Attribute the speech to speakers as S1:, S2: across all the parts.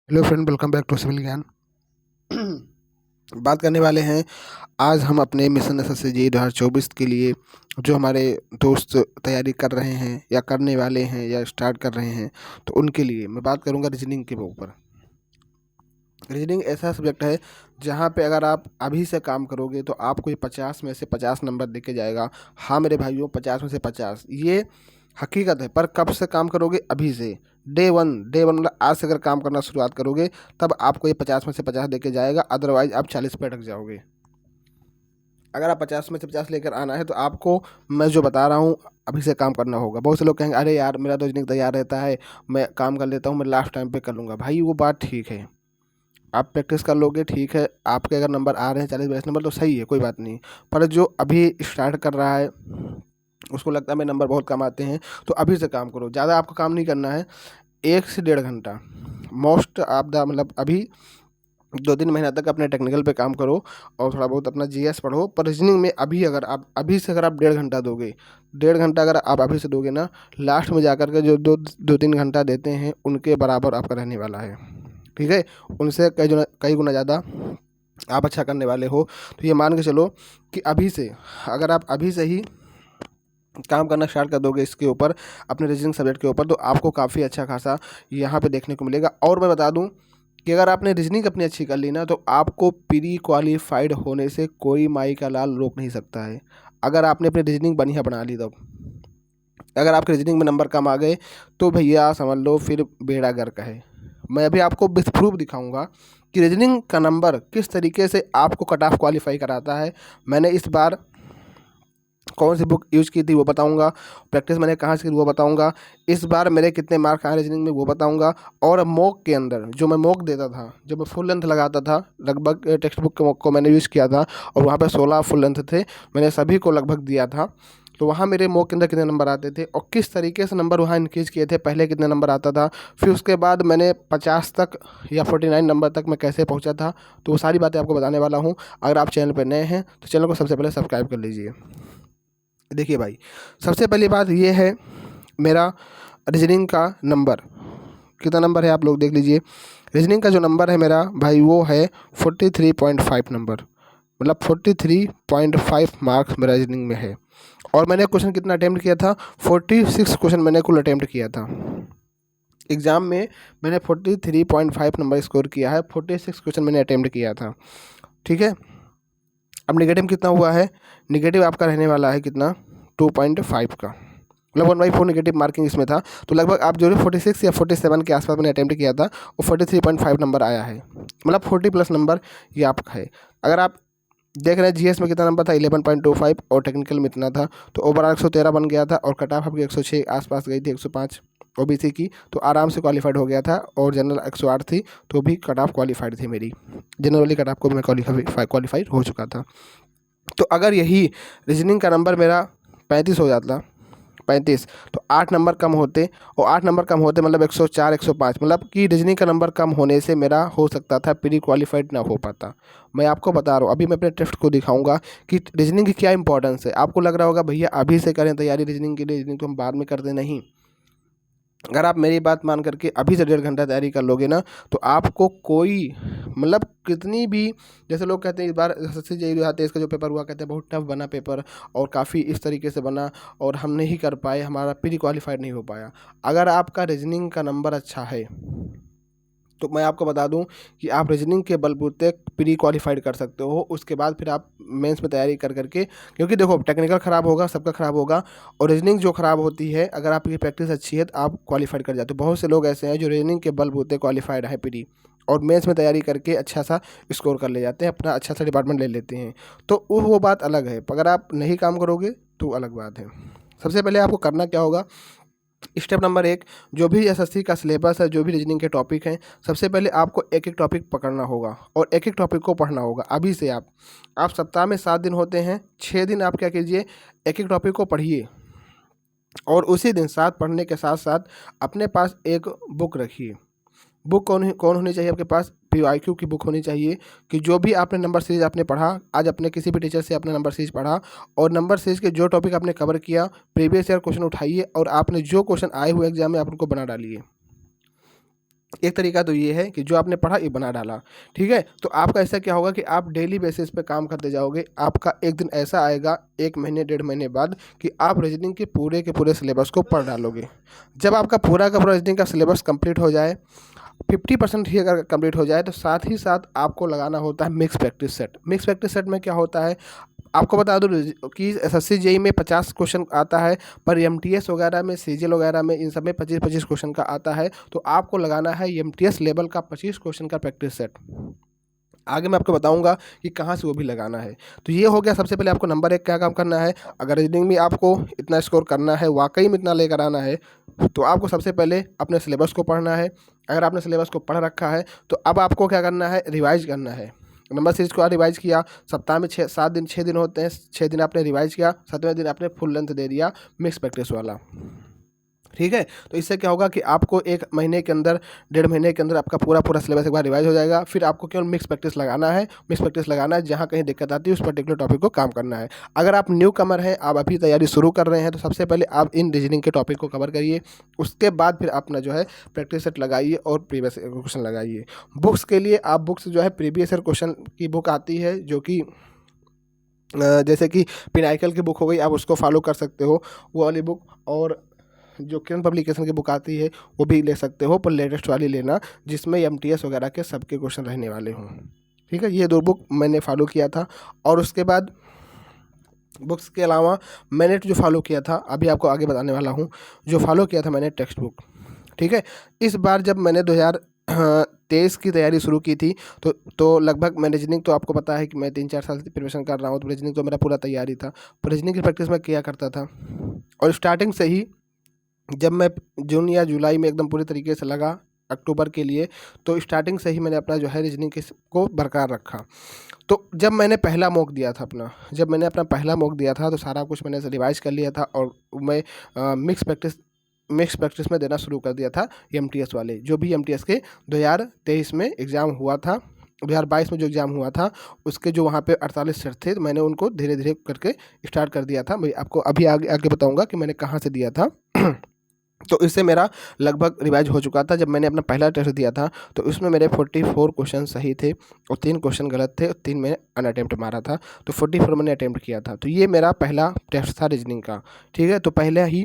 S1: Hello friend, welcome back to Civil Gyan. बात करने वाले हैं आज हम अपने मिशन एसएससी जी 2024 के लिए जो हमारे दोस्त तैयारी कर रहे हैं या करने वाले हैं या स्टार्ट कर रहे हैं, तो उनके लिए मैं बात करूंगा रीजनिंग के ऊपर। रीजनिंग ऐसा सब्जेक्ट है जहां पे अगर आप अभी से काम करोगे तो आपको ये 50 में से 50 नंबर दे के जाएगा। हाँ मेरे भाइयों, 50 में से 50 ये हकीकत है। पर कब से काम करोगे? अभी से। डे वन मतलब आज से अगर काम करना शुरुआत करोगे तब आपको ये 50 में से 50 दे के जाएगा, अदरवाइज आप 40 पे अटक जाओगे। अगर आप 50 में से 50 लेकर आना है तो आपको मैं जो बता रहा हूँ अभी से काम करना होगा। बहुत से लोग कहेंगे अरे यार मेरा तो रीजनिंग तैयार रहता है, मैं काम कर लेता हूँ, मैं लास्ट टाइम पे कर लूँगा। भाई वो बात ठीक है, आप प्रैक्टिस कर लोगे, ठीक है। आपके अगर नंबर आ रहे हैं 40-42 नंबर तो सही है, कोई बात नहीं। पर जो अभी स्टार्ट कर रहा है उसको लगता है मेरे नंबर बहुत कम आते हैं, तो अभी से काम करो। ज़्यादा आपको काम नहीं करना है, 1 से 1.5 घंटा मोस्ट आप द मतलब अभी 2-3 महीना तक अपने टेक्निकल पे काम करो और थोड़ा बहुत अपना जीएस पढ़ो। पर रीजनिंग में अभी अगर आप अभी से अगर आप 1.5 घंटा दोगे, 1.5 घंटा अगर आप अभी से दोगे ना, लास्ट में जाकर के जो 2-3 घंटा देते हैं उनके बराबर आपका रहने वाला है। ठीक है, उनसे कई गुना ज़्यादा आप अच्छा करने वाले हो। तो ये मान के चलो कि अभी से अगर आप अभी से ही काम करना स्टार्ट कर दोगे इसके ऊपर, अपने रीजनिंग सब्जेक्ट के ऊपर, तो आपको काफ़ी अच्छा खासा यहाँ पे देखने को मिलेगा। और मैं बता दूं कि अगर आपने रीजनिंग अपनी अच्छी कर ली ना तो आपको प्री क्वालिफाइड होने से कोई माई का लाल रोक नहीं सकता है। अगर आपने अपनी रीजनिंग बढ़िया बना ली तो अगर आपके रीजनिंग में नंबर कम आ गए तो भैया समझ लो फिर बेड़ा गर्क है। मैं अभी आपको विथ प्रूफ दिखाऊंगा कि रीजनिंग का नंबर किस तरीके से आपको कट ऑफ क्वालिफाई कराता है। मैंने इस बार कौन सी बुक यूज़ की थी वो बताऊंगा, प्रैक्टिस मैंने कहाँ से की वो बताऊंगा, इस बार मेरे कितने मार्क्स आए रीजनिंग में वो बताऊंगा। और मॉक के अंदर जो मैं मॉक देता था, जो मैं फुल लेंथ लगाता था, लगभग टेक्स्ट बुक के मॉक को मैंने यूज़ किया था और वहाँ पे 16 फुल लेंथ थे, मैंने सभी को लगभग दिया था। तो वहाँ मेरे मॉक के अंदर कितने नंबर आते थे और किस तरीके से नंबर वहाँ इंक्रीज किए थे, पहले कितने नंबर आता था, फिर उसके बाद मैंने 50 तक या 49 नंबर तक मैं कैसे पहुँचा था, तो वो सारी बातें आपको बताने वाला हूँ। अगर आप चैनल पर नए हैं तो चैनल को सबसे पहले सब्सक्राइब कर लीजिए। देखिए भाई, सबसे पहली बात ये है, मेरा रीजनिंग का नंबर कितना नंबर है आप लोग देख लीजिए। रीजनिंग का जो नंबर है मेरा भाई वो है 43.5 नंबर, मतलब 43.5 मार्क्स मेरा रीजनिंग में है। और मैंने क्वेश्चन कितना अटेम्प्ट किया था? 46 क्वेश्चन मैंने कुल अटेम्प्ट किया था एग्ज़ाम में। मैंने 43.5 नंबर स्कोर किया है, 46 क्वेश्चन मैंने अटेम्प्ट किया था। ठीक है, अब निगेटिव कितना हुआ है? निगेटिव आपका रहने वाला है कितना? 2.5 का, मतलब 1/4 निगेटिव मार्किंग इसमें था। तो लगभग आप जो है 46 या 47 के आसपास मैंने अटेम्प्ट किया था, वो 43.5 नंबर आया है, मतलब 40 प्लस नंबर ये आपका है। अगर आप देख रहे हैं जीएस में कितना नंबर था, 11.25, और टेक्निकल में इतना था, तो ओवरऑल 113 बन गया था और कट ऑफ आपकी 106 आसपास गई थी, 105 ओबीसी की, तो आराम से क्वालिफाइड हो गया था। और जनरल 108 थी तो भी कट ऑफ क्वालिफाइड थी मेरी, जनरली कट ऑफ को भी मैं क्वालिफाइड हो चुका था। तो अगर यही रीजनिंग का नंबर मेरा 35 हो जाता, 35, तो 8 नंबर कम होते, और 8 नंबर कम होते मतलब 104 105, मतलब कि रीजनिंग का नंबर कम होने से मेरा हो सकता था प्री क्वालिफाइड ना हो पाता। मैं आपको बता रहा हूँ, अभी मैं अपने टेस्ट को दिखाऊंगा कि रीजनिंग की क्या इंपॉर्टेंस है। आपको लग रहा होगा भैया अभी से करें तैयारी रीजनिंग के लिए, रीजनिंग तो हम बाद में करते नहीं। अगर आप मेरी बात मान करके अभी से 1.5 घंटा तैयारी कर लोगे ना, तो आपको कोई मतलब कितनी भी, जैसे लोग कहते हैं इस बार एसएससी जेईई 2023 का जो पेपर हुआ, कहते हैं बहुत टफ बना पेपर और काफ़ी इस तरीके से बना और हम नहीं कर पाए, हमारा प्री क्वालिफाइड नहीं हो पाया। अगर आपका रीजनिंग का नंबर अच्छा है तो मैं आपको बता दूं कि आप रीजनिंग के बलबूते प्री क्वालिफाइड कर सकते हो। उसके बाद फिर आप मेंस में तैयारी कर करके, क्योंकि देखो टेक्निकल ख़राब होगा, सबका ख़राब होगा, और रीजनिंग जो ख़राब होती है अगर आपकी प्रैक्टिस अच्छी है तो आप क्वालिफाइड कर जाते हो। बहुत से लोग ऐसे हैं जो रीजनिंग के बलबूते क्वालिफाइड है प्री, और मेंस में तैयारी करके अच्छा सा स्कोर कर ले जाते हैं, अपना अच्छा सा डिपार्टमेंट ले लेते हैं। तो वो बात अलग है, अगर आप नहीं काम करोगे तो अलग बात है। सबसे पहले आपको करना क्या होगा, स्टेप नंबर 1, जो भी एसएससी का सिलेबस है, जो भी रीजनिंग के टॉपिक हैं, सबसे पहले आपको एक एक टॉपिक पकड़ना होगा और एक एक टॉपिक को पढ़ना होगा। अभी से आप सप्ताह में 7 दिन होते हैं, 6 दिन आप क्या कीजिए, एक एक टॉपिक को पढ़िए, और उसी दिन साथ पढ़ने के साथ साथ अपने पास एक बुक रखिए। बुक कौन होनी चाहिए आपके पास? पीवाईक्यू की बुक होनी चाहिए, कि जो भी आपने नंबर सीरीज आपने पढ़ा, आज अपने किसी भी टीचर से आपने नंबर सीरीज पढ़ा और नंबर सीरीज के जो टॉपिक आपने कवर किया, प्रीवियस ईयर क्वेश्चन उठाइए और आपने जो क्वेश्चन आए हुए एग्जाम में आप उनको बना डालिए। एक तरीका तो ये है कि जो आपने पढ़ा ये बना डाला, ठीक है। तो आपका ऐसा क्या होगा कि आप डेली बेसिस पे काम करते जाओगे। आपका एक दिन ऐसा आएगा 1 महीने 1.5 महीने बाद कि आप रीजनिंग के पूरे सिलेबस को पढ़ डालोगे। जब आपका पूरा का पूरा रीजनिंग का सिलेबस कंप्लीट हो जाए, 50% ही अगर कंप्लीट हो जाए, तो साथ ही साथ आपको लगाना होता है mix practice set. Mix practice set में क्या होता है, आपको बता दूं कि एसएससी जेई में 50 क्वेश्चन आता है, पर एमटीएस वगैरह में, सीजीएल वगैरह में, इन सब में 25-25 क्वेश्चन का आता है। तो आपको लगाना है एमटीएस लेवल का 25 क्वेश्चन का प्रैक्टिस सेट। आगे मैं आपको बताऊंगा कि कहाँ से वो भी लगाना है। तो ये हो गया, सबसे पहले आपको नंबर 1 क्या काम करना है। अगर रीजनिंग में आपको इतना स्कोर करना है, वाकई में इतना लेकर आना है, तो आपको सबसे पहले अपने सिलेबस को पढ़ना है। अगर आपने सिलेबस को पढ़ रखा है तो अब आपको क्या करना है, रिवाइज करना है। नंबर सीरीज को रिवाइज किया, सप्ताह में 6 दिन होते हैं, 6 दिन आपने रिवाइज किया, 7वें दिन आपने फुल लेंथ दे दिया मिक्स प्रैक्टिस वाला, ठीक है। तो इससे क्या होगा कि आपको 1 महीने के अंदर, 1.5 महीने के अंदर आपका पूरा सिलेबस एक बार रिवाइज हो जाएगा। फिर आपको केवल मिक्स प्रैक्टिस लगाना है। मिक्स प्रैक्टिस लगाना है, जहाँ कहीं दिक्कत आती है उस पर्टिकुलर टॉपिक को काम करना है। अगर आप न्यू कमर हैं, आप अभी तैयारी शुरू कर रहे हैं, तो सबसे पहले आप इन रीजनिंग के टॉपिक को कवर करिए। उसके बाद फिर अपना जो है प्रैक्टिस सेट लगाइए और प्रीवियस क्वेश्चन लगाइए। बुक्स के लिए आप बुक्स जो है प्रीवियस ईयर क्वेश्चन की बुक आती है, जो कि जैसे कि पिनाइकल की बुक हो गई, आप उसको फॉलो कर सकते हो, वो वाली बुक। और जो किरण पब्लिकेशन की बुक आती है वो भी ले सकते हो, पर लेटेस्ट वाली लेना, जिसमें एमटीएस वगैरह के सबके क्वेश्चन रहने वाले हों, ठीक है। ये 2 बुक मैंने फॉलो किया था। और उसके बाद बुक्स के अलावा मैंने जो फॉलो किया था, अभी आपको आगे बताने वाला हूँ, जो फॉलो किया था मैंने टेक्स्ट बुक, ठीक है। इस बार जब मैंने 2023 की तैयारी शुरू की थी, तो लगभग मैं रीजनिंग, तो आपको पता है कि मैं 3-4 साल से प्रिपरेशन कर रहा हूँ, तो रीजनिंग तो मेरा पूरा तैयारी था। पर रीजनिंग की प्रैक्टिस मैं किया करता था, और स्टार्टिंग से ही जब मैं जून या जुलाई में एकदम पूरी तरीके से लगा अक्टूबर के लिए, तो स्टार्टिंग से ही मैंने अपना जो है रीजनिंग को बरकरार रखा। तो जब मैंने अपना पहला मॉक दिया था, तो सारा कुछ मैंने रिवाइज कर लिया था, और मैं मिक्स प्रैक्टिस में देना शुरू कर दिया था। एमटीएस वाले, जो भी एमटीएस के 2023 में एग्ज़ाम हुआ था, 2022 में जो एग्ज़ाम हुआ था, उसके जो वहाँ पे 48 सेट थे, तो मैंने उनको धीरे धीरे करके स्टार्ट कर दिया था। मैं आपको अभी आगे बताऊँगा कि मैंने कहाँ से दिया था। तो इससे मेरा लगभग रिवाइज हो चुका था। जब मैंने अपना पहला टेस्ट दिया था, तो उसमें मेरे 44 क्वेश्चन सही थे और 3 क्वेश्चन गलत थे, और 3 मैंने अनअटेम्प्ट मारा था, तो 44 मैंने अटेम्प्ट किया था। तो ये मेरा पहला टेस्ट था रीजनिंग का, ठीक है। तो पहले ही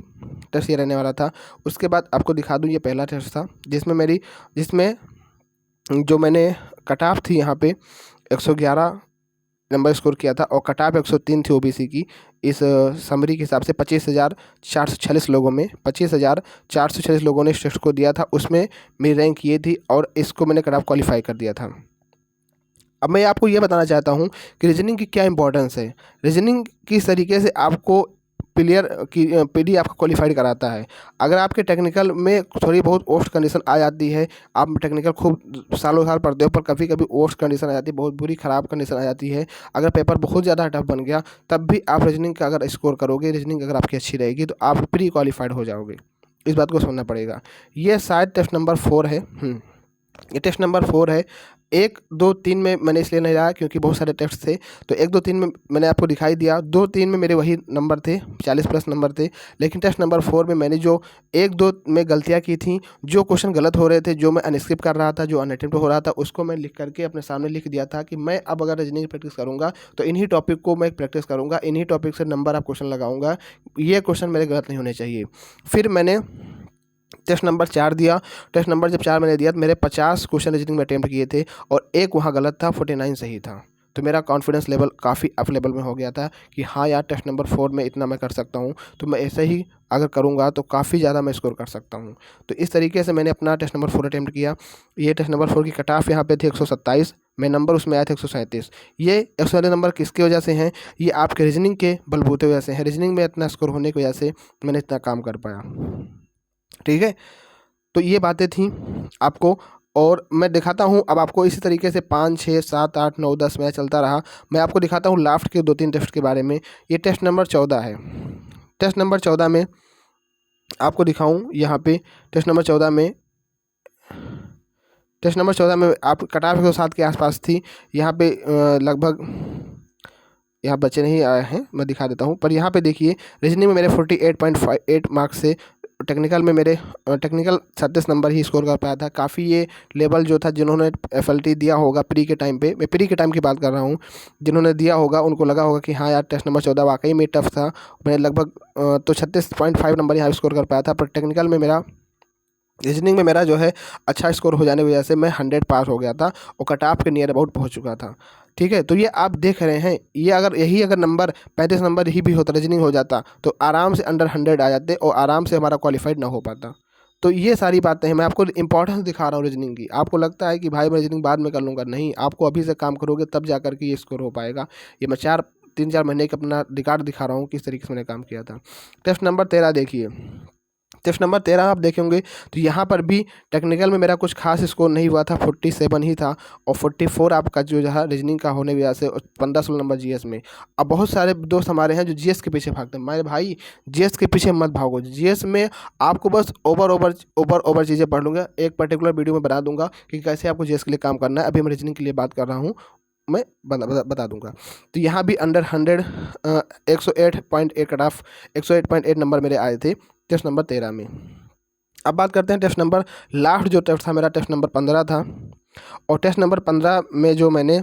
S1: टेस्ट ये रहने वाला था। उसके बाद आपको दिखा दूँ, ये पहला टेस्ट था जिसमें जो मैंने कट ऑफ थी यहाँ पे 111 नंबर स्कोर किया था, और कट ऑफ 103 थी ओबीसी की। इस समरी के हिसाब से 25,446 लोगों में 25,446 लोगों ने इस टेस्ट को दिया था, उसमें मेरी रैंक ये थी, और इसको मैंने कट ऑफ क्वालिफाई कर दिया था। अब मैं आपको ये बताना चाहता हूँ कि रीजनिंग की क्या इंपॉर्टेंस है। रीजनिंग किस तरीके से आपको क्लियर की पीडी आपको क्वालिफाइड कराता है। अगर आपके टेक्निकल में थोड़ी बहुत ओस्ट कंडीशन आ जाती है, आप टेक्निकल खूब सालों साल पढ़ते हो, पर कभी कभी ओस्ट कंडीशन आ जाती है, बहुत बुरी ख़राब कंडीशन आ जाती है, अगर पेपर बहुत ज़्यादा टफ बन गया, तब भी आप रीजनिंग का अगर स्कोर करोगे, रीजनिंग अगर आपकी अच्छी रहेगी, तो आप प्री क्वालिफाइड हो जाओगे। इस बात को समझना पड़ेगा। ये शायद टेस्ट नंबर 4 है। ये टेस्ट नंबर 4 है। 1, 2, 3 में मैंने इसलिए नहीं रहा क्योंकि बहुत सारे टेस्ट थे, तो 1, 2, 3 में मैंने आपको दिखाई दिया। 2, 3 में मेरे वही नंबर थे, 40+ नंबर थे। लेकिन टेस्ट नंबर 4 में मैंने जो 1, 2 में गलतियाँ की थी, जो क्वेश्चन गलत हो रहे थे, जो मैं अनस्किप कर रहा था, जो अनअटेम्प्ट हो रहा था, उसको मैं लिख करके अपने सामने लिख दिया था कि मैं अब अगर रीजनिंग की प्रैक्टिस करूँगा, तो इन्हीं टॉपिक को मैं प्रैक्टिस करूँगा, इन्हीं टॉपिक से नंबर ऑफ क्वेश्चन लगाऊंगा, ये क्वेश्चन मेरे गलत नहीं होने चाहिए। फिर मैंने टेस्ट नंबर 4 दिया। टेस्ट नंबर जब 4 मैंने दिया, तो मेरे 50 क्वेश्चन रीजनिंग में अटेम्प्ट किए थे, और 1 वहाँ गलत था, 49 सही था। तो मेरा कॉन्फिडेंस लेवल काफ़ी अप लेवल में हो गया था कि हाँ यार, टेस्ट नंबर 4 में इतना मैं कर सकता हूँ, तो मैं ऐसे ही अगर करूँगा तो काफ़ी ज़्यादा मैं स्कोर कर सकता हूँ। तो इस तरीके से मैंने अपना टेस्ट नंबर 4 अटेम्प्ट किया। ये टेस्ट नंबर 4 की कट ऑफ यहाँ पे थी 127, मैं नंबर उसमें आया था 137। ये 137 नंबर किसकी वजह से हैं? ये आपके रीजनिंग के बलबूते वजह से हैं। रीजनिंग में इतना स्कोर होने की वजह से मैंने इतना काम कर पाया, ठीक है। तो ये बातें थी आपको, और मैं दिखाता हूँ अब आपको इसी तरीके से 5, 6, 7, 8, 9, 10 में चलता रहा। मैं आपको दिखाता हूँ लास्ट के 2-3 टेस्ट के बारे में। ये टेस्ट नंबर 14 है। टेस्ट नंबर 14 में आपको दिखाऊँ, यहाँ पे टेस्ट नंबर 14 में आप कट ऑफ 107 के आसपास थी। यहाँ पे लगभग, यहाँ बच्चे नहीं आए हैं, मैं दिखा देता हूँ। पर यहाँ पे देखिए, रीजनिंग में मेरे 48.58 मार्क्स से टेक्निकल में मेरे टेक्निकल 36 नंबर ही स्कोर कर पाया था। काफ़ी ये लेवल जो था, जिन्होंने एफएलटी दिया होगा प्री के टाइम पे, मैं प्री के टाइम की बात कर रहा हूँ, जिन्होंने दिया होगा उनको लगा होगा कि हाँ यार टेस्ट नंबर 14 वाकई में टफ था। मैं लगभग तो 36.5 नंबर यहाँ स्कोर कर पाया था। पर टेक्निकल में मेरा, रीजनिंग में मेरा जो है अच्छा स्कोर हो जाने की वजह से मैं 100 पास हो गया था और कट ऑफ के नियर अबाउट पहुंच चुका था। ठीक है, तो ये आप देख रहे हैं, ये अगर नंबर 35 नंबर ही भी होता, रीजनिंग हो जाता, तो आराम से अंडर 100 आ जाते और आराम से हमारा क्वालिफाइड ना हो पाता। तो ये सारी बातें हैं, मैं आपको इंपॉर्टेंस दिखा रहा हूँ रीजनिंग की। आपको लगता है कि भाई मैं रीजनिंग बाद में कर लूँगा, नहीं, आपको अभी से काम करोगे तब जा कर के ये स्कोर हो पाएगा। ये मैं 3-4 महीने का अपना रिकॉर्ड दिखा रहा हूँ किस तरीके से मैंने काम किया था। टेस्ट नंबर 13 देखिए, टेस्ट नंबर 13 आप देखेंगे तो यहाँ पर भी टेक्निकल में मेरा कुछ खास स्कोर नहीं हुआ था, 47 ही था और 44 आपका जो है रीजनिंग का होने की वजह से 15-16 नंबर जीएस में। अब बहुत सारे दोस्त हमारे हैं जो जीएस के पीछे भागते हैं। मेरे भाई जीएस के पीछे मत भागो, जीएस में आपको बस ओवर चीज़ें पढ़ लूँगा, एक पर्टिकुलर वीडियो में बता दूंगा कि कैसे आपको जीएस के लिए काम करना है। अभी मैं रीजनिंग के लिए बात कर रहा हूँ, मैं बता दूंगा। तो यहाँ भी अंडर 100 108.8 कट ऑफ 108.8 नंबर मेरे आए थे टेस्ट नंबर 13 में। अब बात करते हैं टेस्ट नंबर, लास्ट जो टेस्ट था मेरा टेस्ट नंबर 15 था। और टेस्ट नंबर 15 में जो मैंने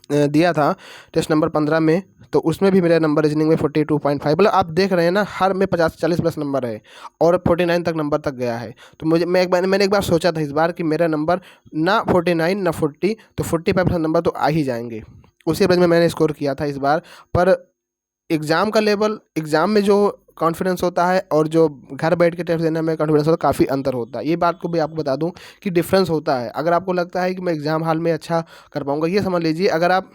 S1: दिया था, टेस्ट नंबर 15 में, तो उसमें भी मेरा नंबर रीजनिंग में 42.5, मतलब आप देख रहे हैं ना, हर में 50-40 प्लस नंबर है और 49 तक नंबर तक गया है। तो मैंने एक बार सोचा था इस बार कि मेरा नंबर ना 49 ना 40, तो 45 नंबर तो आ ही जाएंगे। उसी एवरेज में मैंने स्कोर किया था इस बार। पर एग्ज़ाम का लेवल, एग्ज़ाम में जो कॉन्फिडेंस होता है और जो घर बैठ के टेस्ट देने में कॉन्फिडेंस होता है, काफ़ी अंतर होता है। ये बात को भी आपको बता दूं कि डिफरेंस होता है। अगर आपको लगता है कि मैं एग्ज़ाम हॉल में अच्छा कर पाऊंगा, ये समझ लीजिए, अगर आप,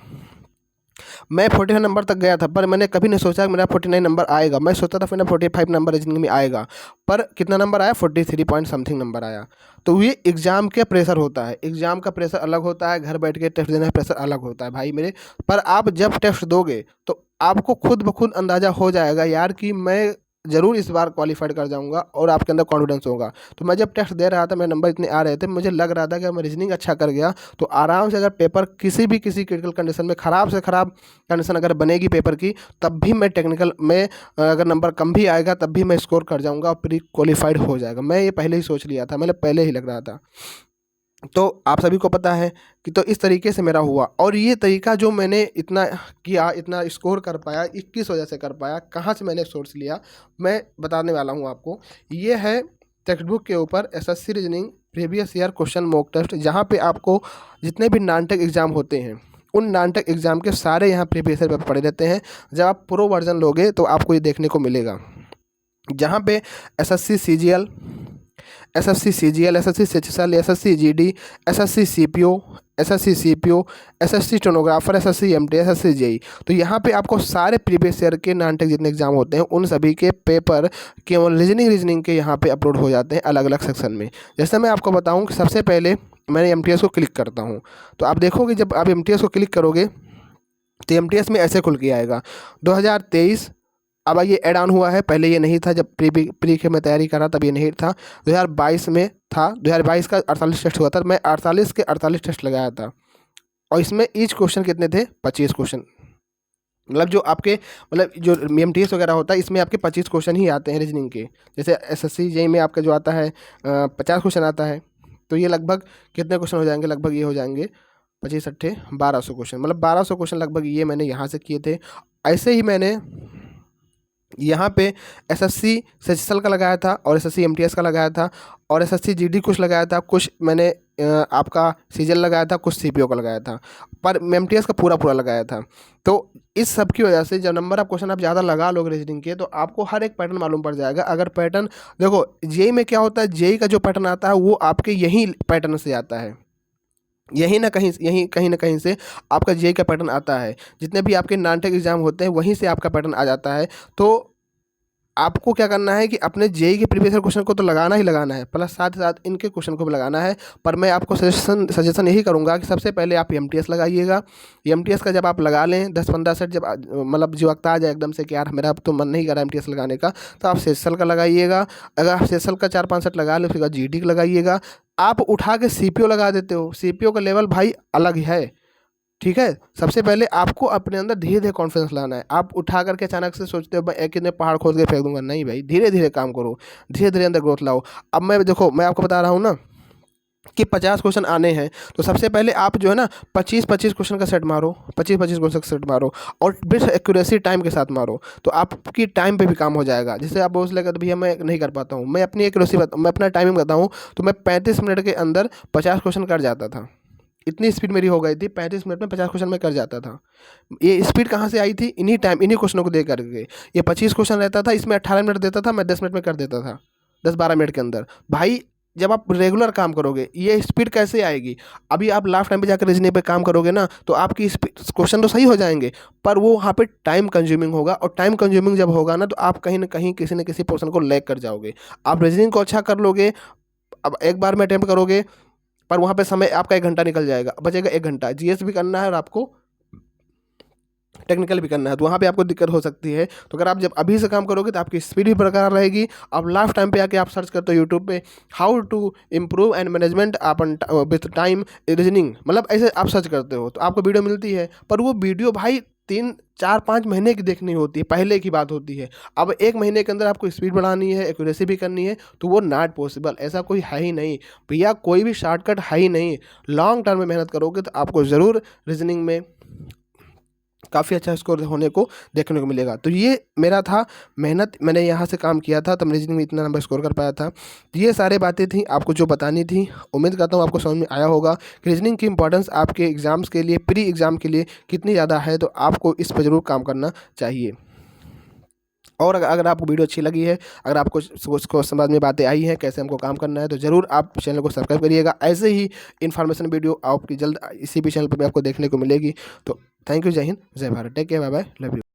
S1: मैं 49 नंबर तक गया था पर मैंने कभी नहीं सोचा कि मेरा 49 नंबर आएगा। मैं सोचता था मेरा 45 नंबर रीजनिंग में आएगा, पर कितना नंबर आया, 43 पॉइंट समथिंग नंबर आया। तो ये एग्ज़ाम का प्रेशर होता है, एग्ज़ाम का प्रेशर अलग होता है, घर बैठ के टेस्ट देने का प्रेशर अलग होता है भाई मेरे। पर आप जब टेस्ट दोगे तो आपको खुद ब खुद अंदाज़ा हो जाएगा यार कि मैं ज़रूर इस बार क्वालिफाइड कर जाऊंगा और आपके अंदर कॉन्फिडेंस होगा। तो मैं जब टेस्ट दे रहा था, मेरे नंबर इतने आ रहे थे, मुझे लग रहा था कि मैं रीजनिंग अच्छा कर गया तो आराम से, अगर पेपर किसी क्रिटिकल कंडीशन में, ख़राब से ख़राब कंडीशन अगर बनेगी पेपर की, तब भी मैं टेक्निकल में अगर नंबर कम भी आएगा तब भी मैं स्कोर कर जाऊँगा और प्री क्वालिफाइड हो जाएगा। मैं ये पहले ही सोच लिया था, मैंने पहले ही लग रहा था। तो आप सभी को पता है कि तो इस तरीके से मेरा हुआ। और ये तरीका जो मैंने इतना किया, इतना स्कोर कर पाया, 21 वजह से कर पाया, कहाँ से मैंने सोर्स लिया, मैं बताने वाला हूँ आपको। ये है टेक्स्ट बुक के ऊपर SSC reasoning previous year question mock test, जहाँ पे आपको जितने भी नानटेक एग्ज़ाम होते हैं उन नानटेक एग्ज़ाम के सारे यहाँ प्रीवियस ईयर पेपर पड़े रहते हैं। जब आप प्रो वर्जन लोगे तो आपको ये देखने को मिलेगा, जहाँ पे SSC CGL, SSC CGL, SSC CHSL, SSC GD, SSC CPO, SSC CPO, SSC stenographer, SSC MT, SSC JE, तो यहाँ पे आपको सारे प्रीवियस ईयर के नानटेक जितने एग्जाम होते हैं उन सभी के पेपर केवल रीजनिंग के यहाँ पे अपलोड हो जाते हैं अलग अलग सेक्शन में। जैसे मैं आपको बताऊँ कि सबसे पहले मैंने एमटीएस को क्लिक करता हूँ, तो आप देखोगे जब आप एमटीएस को क्लिक करोगे तो एमटीएस में ऐसे खुल के आएगा 2023। अब ये ऐड ऑन हुआ है, पहले ये नहीं था, जब प्री के मैं तैयारी कर रहा तब ये नहीं था। 2022 में था, 2022 का 48 टेस्ट हुआ था, मैं 48 के 48 टेस्ट लगाया था। और इसमें ईच क्वेश्चन कितने थे, 25 क्वेश्चन। मतलब जो आपके, मतलब जो एमटीएस वगैरह होता है इसमें आपके 25 क्वेश्चन ही आते हैं रीजनिंग के। जैसे एसएससी जेई में आपका जो आता है 50 क्वेश्चन आता है, तो ये लगभग कितने क्वेश्चन हो जाएंगे, लगभग ये हो जाएंगे 25 अट्ठे 1200 क्वेश्चन, मतलब 1200 क्वेश्चन लगभग ये मैंने यहाँ से किए थे। ऐसे ही मैंने यहाँ पे एसएससी सीएचएसएल का लगाया था और एसएससी एमटीएस का लगाया था और एसएससी जीडी कुछ लगाया था, कुछ मैंने आपका सीजीएल लगाया था, कुछ सीपीओ का लगाया था, पर एमटीएस का पूरा लगाया था। तो इस सब की वजह से जब नंबर ऑफ क्वेश्चन आप ज़्यादा लगा लोगे रीजनिंग के तो आपको हर एक पैटर्न मालूम पड़ जाएगा। अगर पैटर्न देखो, जेई में क्या होता है, जेई का जो पैटर्न आता है वो आपके यही पैटर्न से आता है, यहीं कहीं ना कहीं से आपका जेई का पैटर्न आता है। जितने भी आपके नानटेक एग्जाम होते हैं वहीं से आपका पैटर्न आ जाता है। तो आपको क्या करना है कि अपने जेई के प्रीवियस क्वेश्चन को तो लगाना ही लगाना है, प्लस साथ ही साथ इनके क्वेश्चन को भी लगाना है। पर मैं आपको सजेशन यही करूंगा कि सबसे पहले आप एमटीएस लगाइएगा। एमटीएस का जब आप लगा लें 10-15 सेट, जब मतलब जो वक्त आ जाए एकदम से कि यार मेरा अब तो मन नहीं कर रहा एमटीएस लगाने का, तो आप सीएचएसएल का लगाइएगा। अगर आप सीएचएसएल का 4-5 सेट लगा लें, उसके बाद जीडी का लगाइएगा। आप उठा के सीपीओ लगा देते हो, सीपीओ का लेवल भाई अलग है, ठीक है। सबसे पहले आपको अपने अंदर धीरे धीरे कॉन्फिडेंस लाना है। आप उठा करके अचानक से सोचते हो मैं एक ने पहाड़ खोद के फेंक दूंगा, नहीं भाई, धीरे धीरे काम करो, धीरे धीरे अंदर ग्रोथ लाओ। अब मैं देखो, मैं आपको बता रहा हूँ ना कि 50 क्वेश्चन आने हैं, तो सबसे पहले आप जो है ना 25-25 क्वेश्चन का सेट मारो, 25-25 क्वेश्चन का सेट मारो और बेस्ट एक्यूरेसी टाइम के साथ मारो, तो आपकी टाइम पे भी काम हो जाएगा। जैसे आप बोल लगा भैया मैं नहीं कर पाता हूँ, मैं अपनी एक्यूरेसी मैं अपना टाइमिंग बताऊँ तो मैं 35 मिनट के अंदर 50 क्वेश्चन कर जाता था। इतनी स्पीड मेरी हो गई थी, 35 मिनट में 50 क्वेश्चन मैं कर जाता था। ये स्पीड कहाँ से आई थी? इन्हीं टाइम, इन्हीं क्वेश्चनों को दे करके। ये 25 क्वेश्चन रहता था, इसमें 18 मिनट देता था, मैं 10 मिनट में कर देता था, 10-12 मिनट के अंदर। भाई जब आप रेगुलर काम करोगे ये स्पीड कैसे आएगी? अभी आप लास्ट टाइम पे जाकर रीजनिंग पे काम करोगे ना, तो आपकी क्वेश्चन तो सही हो जाएंगे, पर वो वहाँ पे टाइम कंज्यूमिंग होगा, और टाइम कंज्यूमिंग जब होगा ना, तो आप कहीं ना कहीं किसी न किसी पोर्शन को लैग कर जाओगे। आप रीजनिंग को अच्छा कर लोगे, अब एक बार में अटेम्प्ट करोगे, पर वहाँ पे समय आपका 1 घंटा निकल जाएगा, बचेगा 1 घंटा। जीएस भी करना है और आपको टेक्निकल भी करना है, तो वहाँ पे आपको दिक्कत हो सकती है। तो अगर आप जब अभी से काम करोगे तो आपकी स्पीड भी बरकरार रहेगी। अब लास्ट टाइम पे आके आप सर्च करते हो यूट्यूब पे how to improve and management अपन विथ टाइम रीजनिंग, मतलब ऐसे आप सर्च करते हो तो आपको वीडियो मिलती है, पर वो वीडियो भाई 3-4-5 महीने की देखनी होती है, पहले की बात होती है। अब 1 महीने के अंदर आपको स्पीड बढ़ानी है, एक्यूरेसी भी करनी है, तो वो नॉट पॉसिबल, ऐसा कोई है ही नहीं भैया, कोई भी शॉर्टकट है ही नहीं। लॉन्ग टर्म में मेहनत करोगे तो आपको ज़रूर रीजनिंग में काफ़ी अच्छा स्कोर होने को देखने को मिलेगा। तो ये मेरा था मेहनत, मैंने यहाँ से काम किया था तब रीजनिंग में इतना नंबर स्कोर कर पाया था। तो ये सारे बातें थी आपको जो बतानी थी। उम्मीद करता हूँ आपको समझ में आया होगा कि रीजनिंग की इंपॉर्टेंस आपके एग्ज़ाम्स के लिए, प्री एग्ज़ाम के लिए कितनी ज़्यादा है, तो आपको इस पर ज़रूर काम करना चाहिए। और अगर आपको वीडियो अच्छी लगी है, अगर आपको उसको समझ में बातें आई हैं कैसे हमको काम करना है, तो ज़रूर आप चैनल को सब्सक्राइब करिएगा। ऐसे ही इन्फॉर्मेशन वीडियो आपकी जल्द इसी भी चैनल पर भी आपको देखने को मिलेगी। तो थैंक यू, जय हिंद, जय Bharat, take care, bye bye, love you.